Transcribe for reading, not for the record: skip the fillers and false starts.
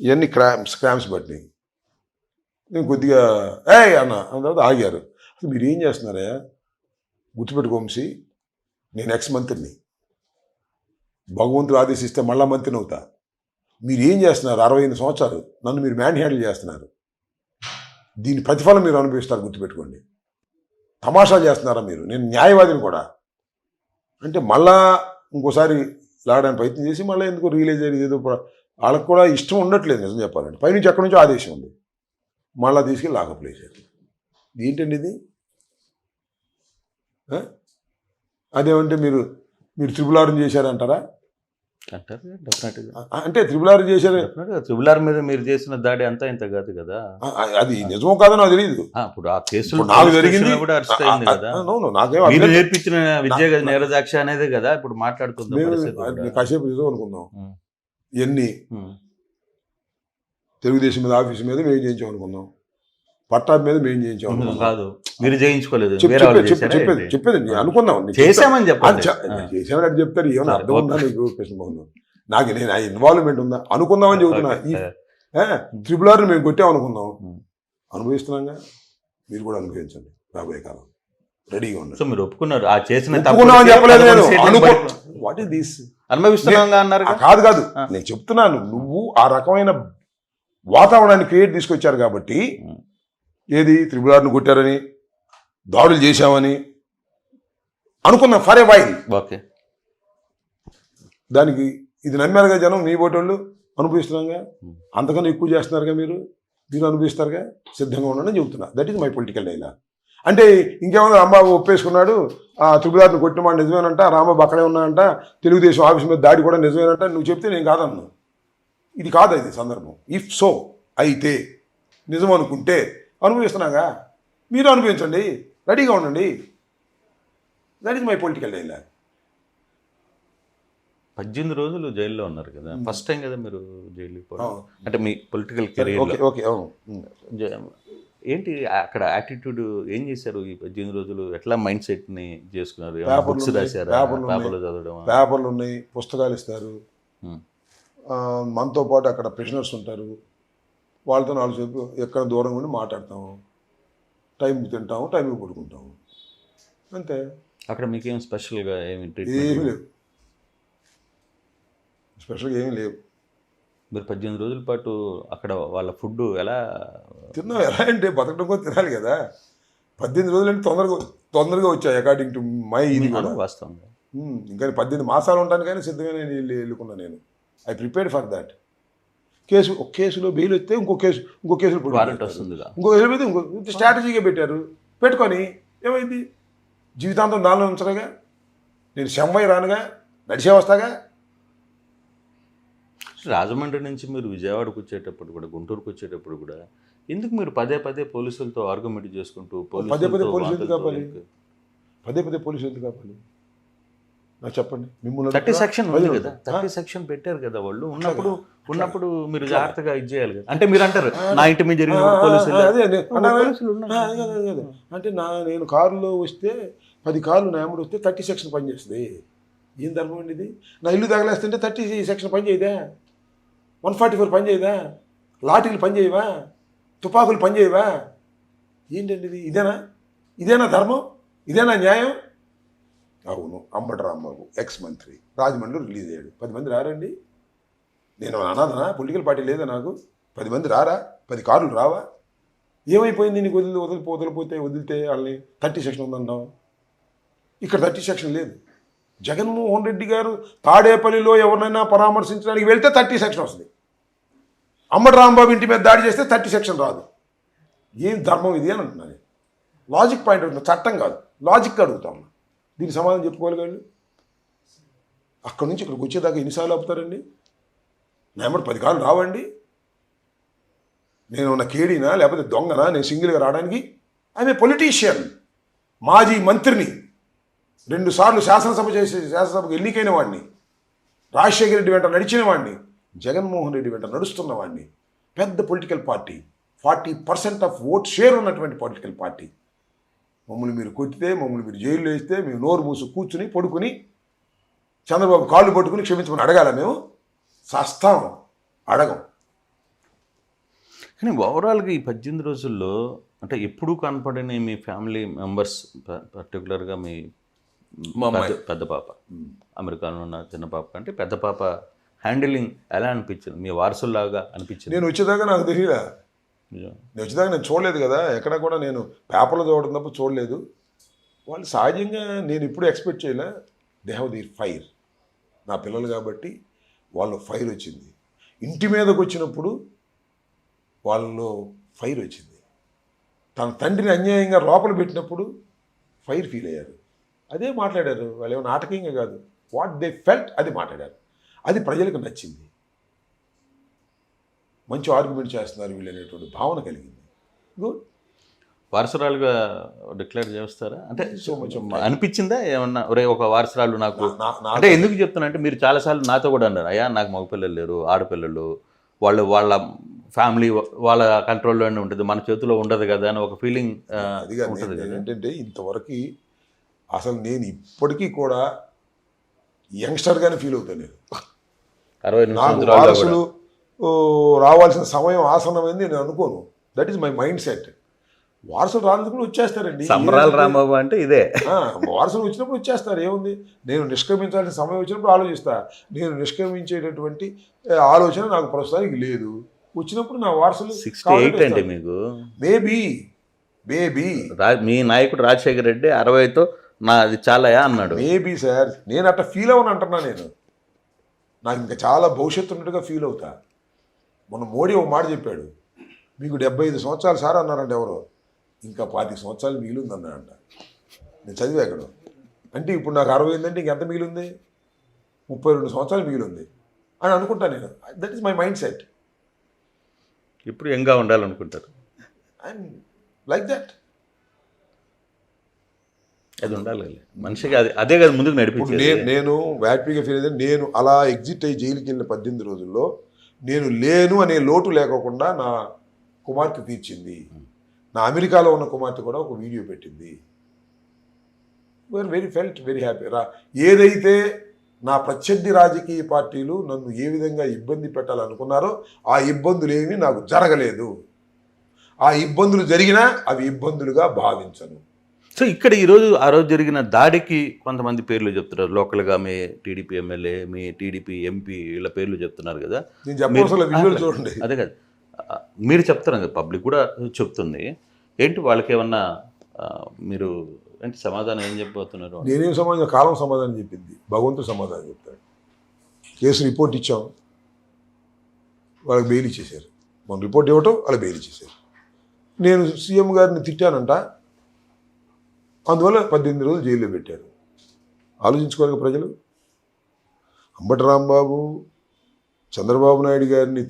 ఇవన్నీ క్రామ్స్ పట్టినాయి. నేను కొద్దిగా అన్న తర్వాత ఆగారు. అసలు మీరు ఏం చేస్తున్నారా? గుర్తుపెట్టుకో వంశీ, నేను మంత్రిని. భగవంతుడు ఆదేశిస్తే మళ్ళా మంత్రిని అవుతా. మీరు ఏం చేస్తున్నారు? 68 సంవత్సరాలు నన్ను మీరు మ్యాన్ హ్యాండిల్ చేస్తున్నారు. దీని ప్రతిఫలం మీరు అనుభవిస్తారు, గుర్తుపెట్టుకోండి. తమాషాలు చేస్తున్నారా మీరు? నేను న్యాయవాదిని కూడా. అంటే మళ్ళా ఇంకోసారి లాగడానికి ప్రయత్నం చేసి మళ్ళీ ఎందుకు రియలైజ్ అయ్యేది, ఏదో వాళ్ళకు కూడా ఇష్టం ఉండట్లేదు నిజం చెప్పాలంటే. పైనుంచి ఎక్కడి నుంచో ఆదేశం ఉంది, మళ్ళీ తీసుకెళ్ళి లాకప్ వేసారు. ఏంటండి ఇది? అదేమంటే మీరు త్రిపుల్ చేశారంటారా? అంటే త్రిపుల్ చేశారు. త్రిపుల్ మీద మీరు చేసిన దాడి అంతా ఇంత కాదు కదా. అది నిజమో కాదో నాకు తెలియదు. ఇప్పుడు ఆ కేసులో నాకు జరిగింది కూడా అరెస్ట్ అయింది కదా. మీరు నేర్పించిన విద్య నేరసాక్షి అనేది కదా ఇప్పుడు మాట్లాడుకుందాం. కాసేపు నిజం అనుకుందాం. ఇవన్నీ తెలుగుదేశం మీద ఆఫీసు మీద మేము చేయించాం అనుకుందాం, పట్టాభి మీద మేము చేయించాం కాదు, మీరు చేయించుకోలేదు. చెప్పేది అనుకుందాం. చేసామని చెప్పండి. చేసామని చెప్తారు. ఏమైనా అర్థం ఉందా నీకు కృష్ణమోహన్? నాకు నేను ఆ ఇన్వాల్వ్మెంట్ ఉందా అనుకుందామని చెబుతున్నా. త్రిపుల్ ఆర్ మేము కొట్టాం అనుకుందాం, అనుభవిస్తున్నాగా. మీరు కూడా అనుభవించండి రాబోయే కాలం. రెడీగా ఉన్నారు. సో మీరు ఒప్పుకున్నారు ఆ చేసిన చెప్పలేదు నేను. What is this? అనుభవిస్తున్నాగా అన్నారు. కాదు నేను చెప్తున్నాను. నువ్వు ఆ రకమైన వాతావరణాన్ని క్రియేట్ తీసుకొచ్చారు కాబట్టి, ఏది త్రిపుల్ ఆర్ను కొట్టారని, దాడులు చేశామని అనుకున్నాం ఫర్ ఏ వైల్. ఓకే, దానికి ఇది నమ్మారుగా జనం, మీ ఓటోళ్ళు అనుభవిస్తున్నాగా. అంతకన్నా ఎక్కువ చేస్తున్నారుగా మీరు అనుభవిస్తారుగా. సిద్ధంగా ఉండని చెబుతున్నా. That is my political dialogue. అంటే ఇంకేమన్నా రాంబాబు ఒప్పేసుకున్నాడు, ఆ త్రిపుల్ ఆర్ను కొట్టిన మాట నిజమేనంట, రాంబాబు అక్కడే ఉన్నాయంట, తెలుగుదేశం ఆఫీస్ మీద దాడి కూడా నిజమేనంట. నువ్వు చెప్తే నేను కాదన్నా. ఇది కాదు ఇది సందర్భం. ఇఫ్ సో అయితే నిజం అనుకుంటే అనుభవిస్తున్నాగా, మీరు అనుభవించండి, రెడీగా ఉండండి. That is my political dialogue. 18 రోజులు జైల్లో ఉన్నారు కదా, ఫస్ట్ టైం కదా మీరు జైలు అంటే మీ పొలిటికల్ కెరీర్. ఓకే ఏంటి అక్కడ యాటిట్యూడ్ ఏం చేశారు ఈ 18 రోజులు? ఎట్లా మైండ్ సెట్ని చేసుకున్నారు? బుక్స్ రాశారా? పేపర్లు చదవడం? పేపర్లు ఉన్నాయి, పుస్తకాలు ఇస్తారు. మనతో పాటు అక్కడ ప్రిజనర్స్ ఉంటారు, వాళ్ళతో నాలుగు సేపు ఎక్కడ దూరంగా ఉండి మాట్లాడతాము, టైంకి తింటాము, టైంకి పడుకుంటాము, అంతే. అక్కడ మీకేం స్పెషల్గా ఏమి లేవు, స్పెషల్గా ఏమీ లేవు. మీరు 18 రోజుల పాటు అక్కడ వాళ్ళ ఫుడ్ ఎలా తిన్నాం? ఎలా అంటే బతకడం కూడా తినాలి కదా. 18 రోజులు అంటే తొందరగా వచ్చాయి అకార్డింగ్ టు మై ఇది కూడా వాస్తవంగా. ఇంకా 18 మాసాలు ఉంటాను కానీ సిద్ధంగా నేను వెళ్ళుకున్నా. నేను ఐ ప్రిపేర్డ్ ఫర్ దాట్. ఒక కేసులో బెయిల్ వస్తే ఇంకో కేసులో వారెంట్ వస్తుంది, ఇంకో కేసు పెడితే ఇంకో స్ట్రాటజీగా పెట్టారు. పెట్టుకొని ఏమైంది? జీవితాంతం దానిలో ఉంచరుగా. నేను శంవై రానుగా, నడిచే వస్తాగా. రాజమండ్రి నుంచి మీరు విజయవాడకు వచ్చేటప్పుడు కూడా, గుంటూరుకు వచ్చేటప్పుడు కూడా ఎందుకు మీరు పదే పోలీసులతో ఆర్గ్యుమెంట్ చేసుకుంటూ పదే పోలీసులు ఎందుకు కాపాలి? నాకు చెప్పండి. మిమ్మల్ని 30 సెక్షన్ ఉంది కదా, 30 సెక్షన్ పెట్టారు కదా వాళ్ళు. ఉన్నప్పుడు మీరు జాగ్రత్తగా ఇది చేయాలి కదా. అంటే మీరు అంటారు నా ఇంటి మీద జరిగిన పోలీసులు అంటే నేను కారులో వస్తే 10 కార్లు నా ఎమ్మడి వస్తే 30 సెక్షన్ పనిచేస్తుంది. ఏం ధర్మం అండి ఇది? నా ఇల్లు తగలేస్తుంటే 30 సెక్షన్ పని చేయదా? 144 పని చేయదా? లాఠీలు పని చేయవా? తుపాకులు పని చేయవా? ఏంటండి ఇది? ఇదేనా ధర్మం? ఇదేనా న్యాయం? అవును, అంబటి రాంబాబు మంత్రి రాజమండ్రిలో రిలీజ్ అయ్యాడు. 10 మంది రారండి? నేను అనాథనా? పొలిటికల్ పార్టీ లేదా నాకు? 10 మంది రారా? 10 కార్లు రావా? ఏమైపోయింది నీకు? వదిలితే వాళ్ళని 30 సెక్షన్ ఉందంటావు. ఇక్కడ 30 సెక్షన్ లేదు. జగన్మోహన్ రెడ్డి గారు తాడేపల్లిలో ఎవరినైనా పరామర్శించడానికి వెళ్తే 30 సెక్షన్ వస్తుంది. అంబటి రాంబాబు ఇంటి మీద దాడి చేస్తే 30 సెక్షన్ రాదు. ఏం ధర్మం ఇది అని అంటున్నాను. లాజిక్ పాయింట్ అవుతుంది, చట్టం కాదు, లాజిక్ అడుగుతాం. దీనికి సమాధానం చెప్పుకోవాలి కానీ అక్కడి నుంచి ఇక్కడికి వచ్చేదాకా ఎన్నిసార్లు ఆపుతారండి? నా ఎమ్మటి 10 కార్లు రావండి? నేను ఉన్న కేడీనా లేకపోతే దొంగనా నేను సింగిల్గా రావడానికి? ఐఎమ్ ఏ పొలిటీషియన్, మాజీ మంత్రిని, 2 సార్లు శాసనసభకు ఎన్నికైన వాడిని, రాజశేఖర రెడ్డి వెంట నడిచిన వాడిని, జగన్మోహన్ రెడ్డి వెంట నడుస్తున్న వాడిని. పెద్ద political party, 40% of vote share ఉన్నటువంటి పొలిటికల్ పార్టీ. మమ్మల్ని మీరు కొట్టితే, మమ్మల్ని మీరు జైల్లో వేస్తే మేము నోరు మూసు కూర్చుని పడుకుని చంద్రబాబు కాళ్ళు పట్టుకుని క్షమించమని అడగాల? మేము సస్తాం, అడగం. కానీ ఓవరాల్గా ఈ 18 రోజుల్లో అంటే ఎప్పుడూ కనపడని మీ ఫ్యామిలీ మెంబర్స్, పర్టికులర్గా మీ పెద్ద పాప, అమెరికాలో ఉన్న చిన్న పాప కంటే పెద్ద పాప హ్యాండిలింగ్ ఎలా అనిపించింది? మీ వారసుల్లాగా అనిపించింది? నేను వచ్చేదాకా నాకు తెలియదా, నేను వచ్చేదాకా నేను చూడలేదు కదా, ఎక్కడ కూడా నేను పేపర్లో చూడడం తప్ప చూడలేదు. వాళ్ళు సహజంగా నేను ఇప్పుడు ఎక్స్పెక్ట్ చేయలే, దే హ్యావ్ ది ఫైర్. నా పిల్లలు కాబట్టి వాళ్ళు ఫైర్ వచ్చింది. ఇంటి మీదకి వచ్చినప్పుడు వాళ్ళలో ఫైర్ వచ్చింది. తన తండ్రిని అన్యాయంగా లోపల పెట్టినప్పుడు ఫైర్ ఫీల్ అయ్యారు. అదే మాట్లాడారు వాళ్ళు, ఏమో నాటకీయంగా కాదు, వాట్ దే ఫెల్ట్ అది మాట్లాడారు. అది ప్రజలకు నచ్చింది. మంచి ఆర్గ్యుమెంట్ చేస్తున్నారు వీళ్ళు అనేటువంటి భావన కలిగింది. గుడ్. వారసురాలుగా డిక్లేర్ చేస్తారా? అంటే సో మచ్ అనిపించిందా ఏమన్నా, ఒరే ఒక వారసురాలు నాకు? నా అంటే ఎందుకు చెప్తున్నా అంటే మీరు చాలాసార్లు నాతో కూడా అన్నారు, అయ్యా నాకు మగపిల్లలు లేరు, ఆడపిల్లలు, వాళ్ళ ఫ్యామిలీ వాళ్ళ కంట్రోల్లోనే ఉంటుంది, మన చేతిలో ఉండదు కదా అని ఒక ఫీలింగ్ అది కాదు. ఉంటుంది కదా. ఏంటంటే ఇంతవరకు అసలు నేను ఇప్పటికీ కూడా యంగ్స్టర్గానే ఫీల్ అవుతాను. నేను 60 నాకు సంవత్సరాలు వారసులు రావాల్సిన సమయం ఆసన్నమైంది నేను అనుకోను. That is my mind set. వారసులు రానందుకు వచ్చేస్తారండి. సంబరాలు రాంబాబు అంటే ఇదే. వారసులు వచ్చినప్పుడు వచ్చేస్తారు, ఏముంది. నేను నిష్క్రమించాల్సిన సమయం వచ్చినప్పుడు ఆలోచిస్తా. నేను నిష్క్రమించేటటువంటి ఆలోచన నాకు ప్రస్తుతానికి లేదు. వచ్చినప్పుడు నా వారసులు 68 అండి మీకు. మేబీ మీ నాయకుడు రాజశేఖర రెడ్డి 60తో అది చాలాయా అన్నాడు. మేబీ సార్, నేను అట్లా ఫీల్ అవ్వను అంటున్నా. నేను నాకు ఇంకా చాలా భవిష్యత్తు ఉన్నట్టుగా ఫీల్ అవుతా. మొన్న మోడీ ఒక మాట చెప్పాడు, మీకు 75 సంవత్సరాలు సార్ అన్నారంట ఎవరో, ఇంకా 25 సంవత్సరాలు మిగిలింది అన్నాడంట. నేను చదివా అక్కడ. అంటే ఇప్పుడు నాకు 60 ఏంటంటే ఇంకెంత మిగిలింది, 32 సంవత్సరాలు మిగిలింది అని అనుకుంటా నేను. That is my mind set. ఇప్పుడు యంగ్గా ఉండాలనుకుంటారు. అండ్ లైక్ దట్ అది ఉండాలి మనిషికి. అదే కదా ముందుకు నడిపించేది. నేను హ్యాపీగా ఫీల్ అయ్యేది, నేను అలా ఎగ్జిట్ అయ్యి జైలుకి వెళ్ళిన 18 రోజుల్లో నేను లేను అనే లోటు లేకోకుండా నా కుమార్తె తీర్చింది. నా అమెరికాలో ఉన్న కుమార్తె కూడా ఒక వీడియో పెట్టింది. Felt very happy. ఏదైతే నా ప్రత్యర్థి రాజకీయ పార్టీలు నన్ను ఏ విధంగా ఇబ్బంది పెట్టాలనుకున్నారో ఆ ఇబ్బందులు ఏమీ నాకు జరగలేదు. ఆ ఇబ్బందులు జరిగినా అవి ఇబ్బందులుగా భావించను. సో ఇక్కడ ఆ రోజు జరిగిన దాడికి కొంతమంది పేర్లు చెప్తున్నారు. లోకల్గా మీ టీడీపీ ఎమ్మెల్యే, మీ టీడీపీ ఎంపీ, వీళ్ళ పేర్లు చెప్తున్నారు కదా. నేను చెప్పాల్సిన వీడియోలు చూడండి. అదే కదా మీరు చెప్తారు కదా, పబ్లిక్ కూడా చెప్తుంది. ఏంటి వాళ్ళకి ఏమన్నా మీరు ఏంటి సమాధానం ఏం చెప్పబోతున్నారు? నేనేం సమాధానం, కాలం సమాధానం చెప్పింది, భగవంతుడు సమాధానం చెప్తాడు. కేసు రిపోర్ట్ ఇచ్చాం, వాళ్ళకి బెయిల్ ఇచ్చేసారు. మనం రిపోర్ట్ ఇవ్వటం వాళ్ళకి బెయిల్ ఇచ్చేసారు. నేను సీఎం గారిని తిట్టానంట, అందువల్ల 18 రోజులు జైల్లో పెట్టారు. ఆలోచించుకోవాలి ప్రజలు. అంబటి రాంబాబు చంద్రబాబు నాయుడు గారిని